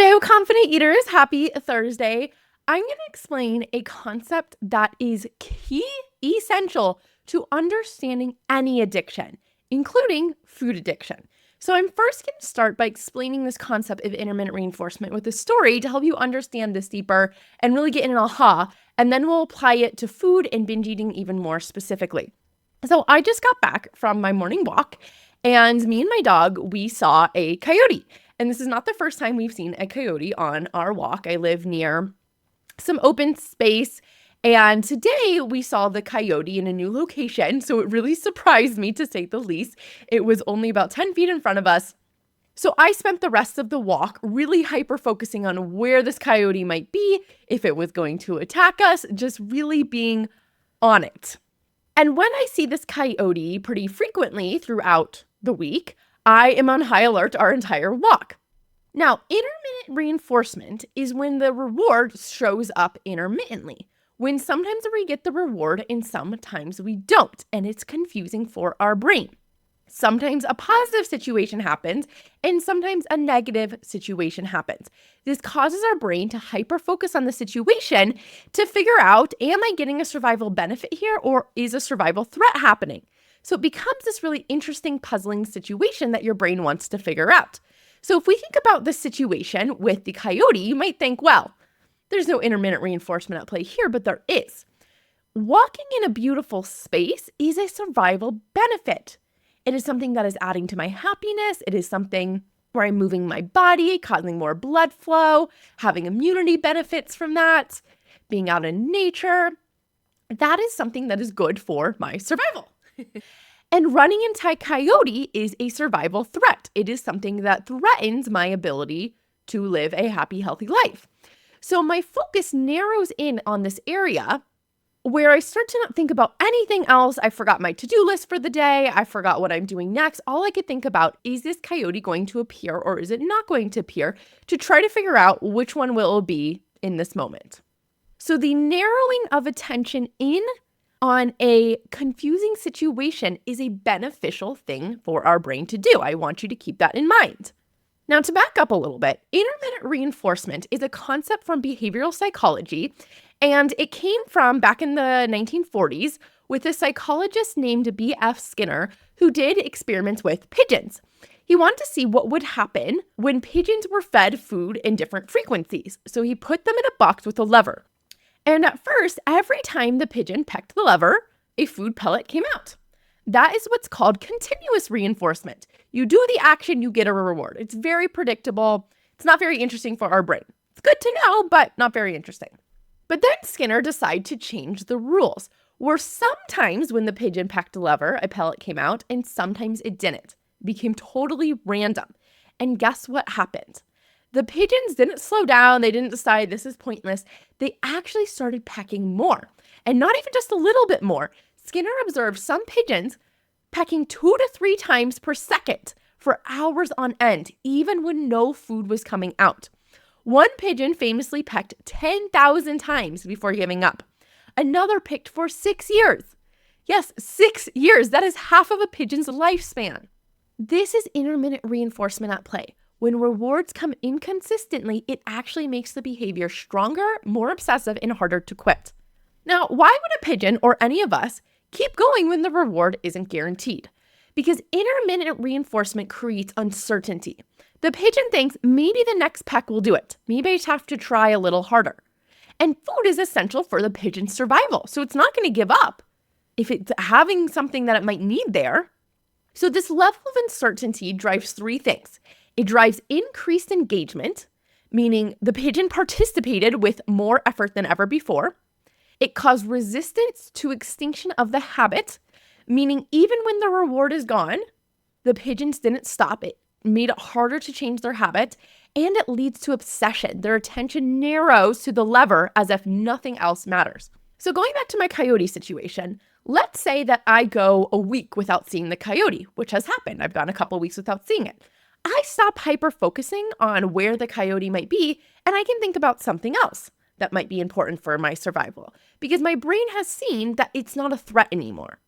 Hello, confident eaters. Happy Thursday. I'm going to explain a concept that is essential to understanding any addiction, including food addiction. So I'm first going to start by explaining this concept of intermittent reinforcement with a story to help you understand this deeper and really get an aha, and then we'll apply it to food and binge eating even more specifically. So I just got back from my morning walk, and me and my dog, we saw a coyote. And this is not the first time we've seen a coyote on our walk. I live near some open space, and today we saw the coyote in a new location. So it really surprised me, to say the least. It was only about 10 feet in front of us. So I spent the rest of the walk really hyper-focusing on where this coyote might be, if it was going to attack us, just really being on it. And when I see this coyote pretty frequently throughout the week, I am on high alert our entire walk. Now, intermittent reinforcement is when the reward shows up intermittently, when sometimes we get the reward and sometimes we don't, and it's confusing for our brain. Sometimes a positive situation happens and sometimes a negative situation happens. This causes our brain to hyper-focus on the situation to figure out, am I getting a survival benefit here, or is a survival threat happening? So it becomes this really interesting, puzzling situation that your brain wants to figure out. So if we think about the situation with the coyote, you might think, well, there's no intermittent reinforcement at play here, but there is. Walking in a beautiful space is a survival benefit. It is something that is adding to my happiness. It is something where I'm moving my body, causing more blood flow, having immunity benefits from that, being out in nature. That is something that is good for my survival. And running into a coyote is a survival threat. It is something that threatens my ability to live a happy, healthy life. So my focus narrows in on this area where I start to not think about anything else. I forgot my to-do list for the day. I forgot what I'm doing next. All I could think about, is this coyote going to appear or is it not going to appear, to try to figure out which one will it be in this moment. So the narrowing of attention in on a confusing situation is a beneficial thing for our brain to do. I want you to keep that in mind. Now, to back up a little bit, intermittent reinforcement is a concept from behavioral psychology, and it came from back in the 1940s with a psychologist named B.F. Skinner, who did experiments with pigeons. He wanted to see what would happen when pigeons were fed food in different frequencies. So he put them in a box with a lever. And at first, every time the pigeon pecked the lever, a food pellet came out. That is what's called continuous reinforcement. You do the action, you get a reward. It's very predictable. It's not very interesting for our brain. It's good to know, but not very interesting. But then Skinner decided to change the rules, where sometimes when the pigeon pecked a lever, a pellet came out, and sometimes it didn't. It became totally random. And guess what happened? The pigeons didn't slow down. They didn't decide this is pointless. They actually started pecking more, and not even just a little bit more. Skinner observed some pigeons pecking 2 to 3 times per second for hours on end, even when no food was coming out. One pigeon famously pecked 10,000 times before giving up. Another picked for 6 years. Yes, 6 years. That is half of a pigeon's lifespan. This is intermittent reinforcement at play. When rewards come inconsistently, it actually makes the behavior stronger, more obsessive, and harder to quit. Now, why would a pigeon or any of us keep going when the reward isn't guaranteed? Because intermittent reinforcement creates uncertainty. The pigeon thinks maybe the next peck will do it. Maybe I just have to try a little harder. And food is essential for the pigeon's survival, so it's not going to give up if it's having something that it might need there. So this level of uncertainty drives 3 things. It drives increased engagement, meaning the pigeon participated with more effort than ever before. It caused resistance to extinction of the habit, meaning even when the reward is gone, the pigeons didn't stop. It made it harder to change their habit, and it leads to obsession. Their attention narrows to the lever as if nothing else matters. So going back to my coyote situation, let's say that I go a week without seeing the coyote, which has happened. I've gone a couple weeks without seeing it. I stop hyper-focusing on where the coyote might be, and I can think about something else that might be important for my survival, because my brain has seen that it's not a threat anymore,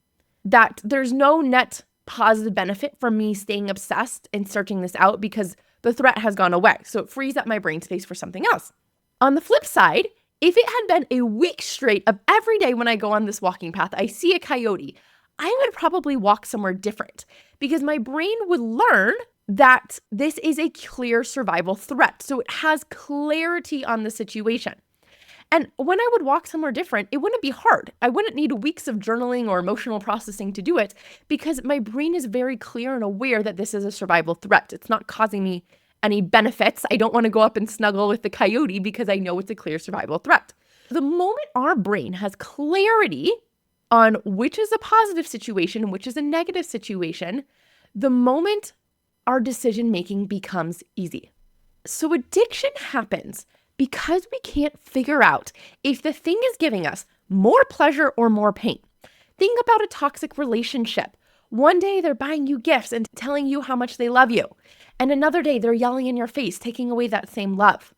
that there's no net positive benefit from me staying obsessed and searching this out, because the threat has gone away. So it frees up my brain space for something else. On the flip side, if it had been a week straight of every day when I go on this walking path, I see a coyote, I would probably walk somewhere different because my brain would learn that this is a clear survival threat. So it has clarity on the situation. And when I would walk somewhere different, it wouldn't be hard. I wouldn't need weeks of journaling or emotional processing to do it because my brain is very clear and aware that this is a survival threat. It's not causing me any benefits. I don't want to go up and snuggle with the coyote because I know it's a clear survival threat. The moment our brain has clarity on which is a positive situation, which is a negative situation, the moment our decision-making becomes easy. So addiction happens because we can't figure out if the thing is giving us more pleasure or more pain. Think about a toxic relationship. One day they're buying you gifts and telling you how much they love you. And another day they're yelling in your face, taking away that same love.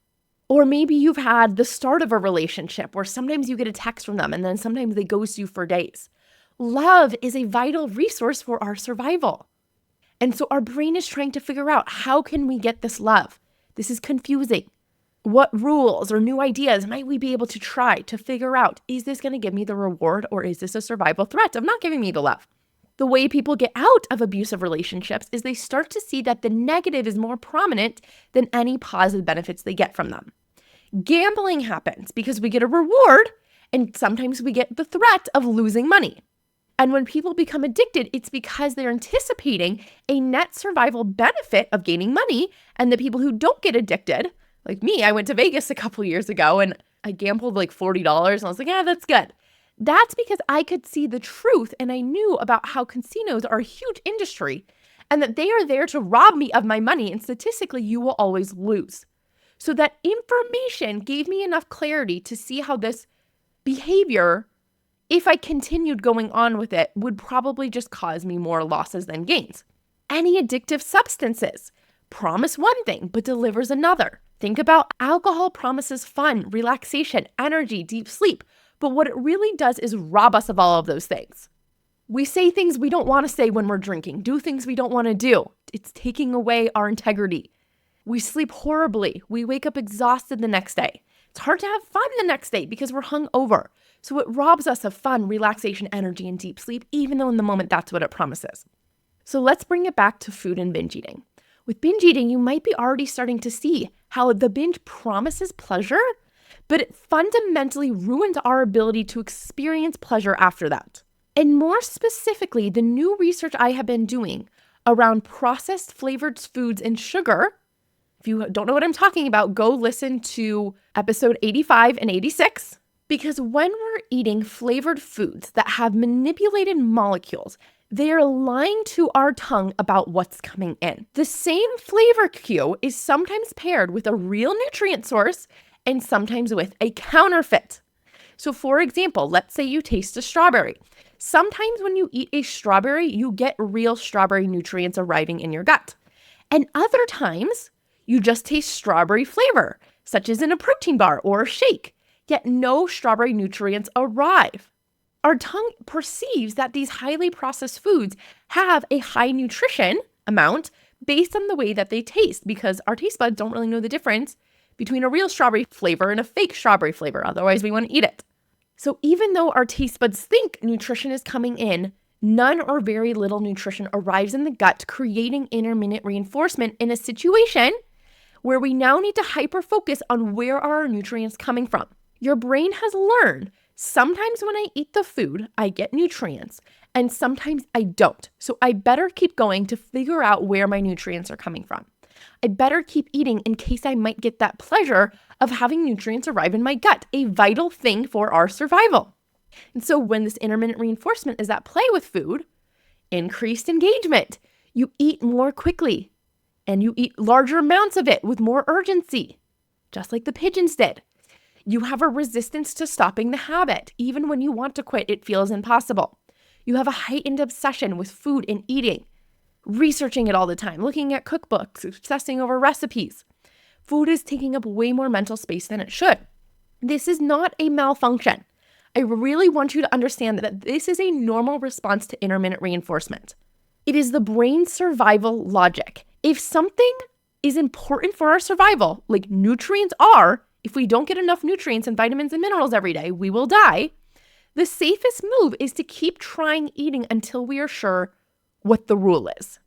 Or maybe you've had the start of a relationship where sometimes you get a text from them and then sometimes they ghost you for days. Love is a vital resource for our survival. And so our brain is trying to figure out, how can we get this love? This is confusing. What rules or new ideas might we be able to try to figure out, is this going to give me the reward or is this a survival threat of not giving me the love? The way people get out of abusive relationships is they start to see that the negative is more prominent than any positive benefits they get from them. Gambling happens because we get a reward and sometimes we get the threat of losing money. And when people become addicted, it's because they're anticipating a net survival benefit of gaining money. And the people who don't get addicted, like me, I went to Vegas a couple years ago and I gambled like $40 and I was like, yeah, that's good. That's because I could see the truth and I knew about how casinos are a huge industry and that they are there to rob me of my money, and statistically you will always lose. So that information gave me enough clarity to see how this behavior, if I continued going on with it, would probably just cause me more losses than gains. Any addictive substances promise one thing but delivers another. Think about alcohol promises fun, relaxation, energy, deep sleep. But what it really does is rob us of all of those things. We say things we don't want to say when we're drinking, do things we don't want to do. It's taking away our integrity. We sleep horribly. We wake up exhausted the next day. It's hard to have fun the next day because we're hungover. So it robs us of fun, relaxation, energy, and deep sleep, even though in the moment that's what it promises. So let's bring it back to food and binge eating. With binge eating, you might be already starting to see how the binge promises pleasure, but it fundamentally ruins our ability to experience pleasure after that. And more specifically, the new research I have been doing around processed flavored foods and sugar. If you don't know what I'm talking about, go listen to episode 85 and 86. Because when we're eating flavored foods that have manipulated molecules, they are lying to our tongue about what's coming in. The same flavor cue is sometimes paired with a real nutrient source and sometimes with a counterfeit. So for example, let's say you taste a strawberry. Sometimes when you eat a strawberry, you get real strawberry nutrients arriving in your gut. And other times, you just taste strawberry flavor, such as in a protein bar or a shake, yet no strawberry nutrients arrive. Our tongue perceives that these highly processed foods have a high nutrition amount based on the way that they taste, because our taste buds don't really know the difference between a real strawberry flavor and a fake strawberry flavor. Otherwise, we wouldn't eat it. So even though our taste buds think nutrition is coming in, none or very little nutrition arrives in the gut, creating intermittent reinforcement in a situation where we now need to hyper-focus on where are our nutrients coming from. Your brain has learned sometimes when I eat the food, I get nutrients, and sometimes I don't. So I better keep going to figure out where my nutrients are coming from. I better keep eating in case I might get that pleasure of having nutrients arrive in my gut, a vital thing for our survival. And so when this intermittent reinforcement is at play with food, increased engagement, you eat more quickly and you eat larger amounts of it with more urgency, just like the pigeons did. You have a resistance to stopping the habit. Even when you want to quit, it feels impossible. You have a heightened obsession with food and eating, researching it all the time, looking at cookbooks, obsessing over recipes. Food is taking up way more mental space than it should. This is not a malfunction. I really want you to understand that this is a normal response to intermittent reinforcement. It is the brain's survival logic. If something is important for our survival, like nutrients are, if we don't get enough nutrients and vitamins and minerals every day, we will die. The safest move is to keep trying eating until we are sure what the rule is.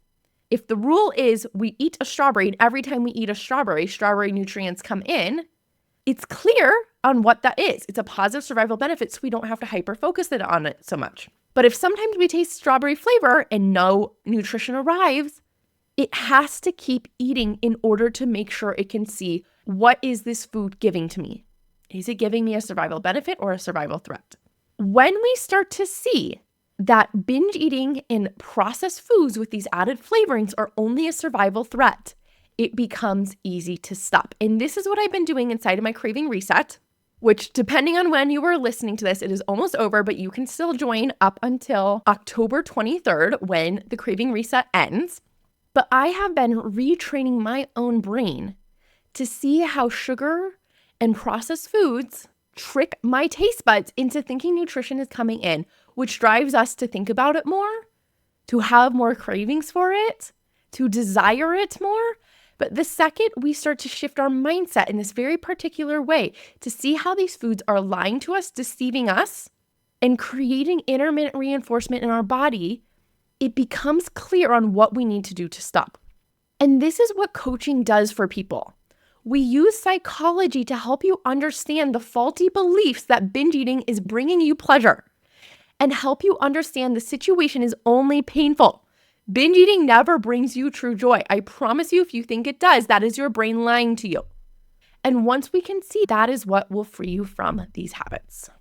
If the rule is we eat a strawberry and every time we eat a strawberry nutrients come in, it's clear on what that is. It's a positive survival benefit, so we don't have to hyper-focus on it so much. But if sometimes we taste strawberry flavor and no nutrition arrives, it has to keep eating in order to make sure it can see, what is this food giving to me? Is it giving me a survival benefit or a survival threat? When we start to see that binge eating in processed foods with these added flavorings are only a survival threat, it becomes easy to stop. And this is what I've been doing inside of my craving reset, which depending on when you were listening to this, it is almost over, but you can still join up until October 23rd when the craving reset ends. But I have been retraining my own brain to see how sugar and processed foods trick my taste buds into thinking nutrition is coming in, which drives us to think about it more, to have more cravings for it, to desire it more. But the second we start to shift our mindset in this very particular way to see how these foods are lying to us, deceiving us, and creating intermittent reinforcement in our body, it becomes clear on what we need to do to stop. And this is what coaching does for people. We use psychology to help you understand the faulty beliefs that binge eating is bringing you pleasure and help you understand the situation is only painful. Binge eating never brings you true joy. I promise you, if you think it does, that is your brain lying to you. And once we can see, that is what will free you from these habits.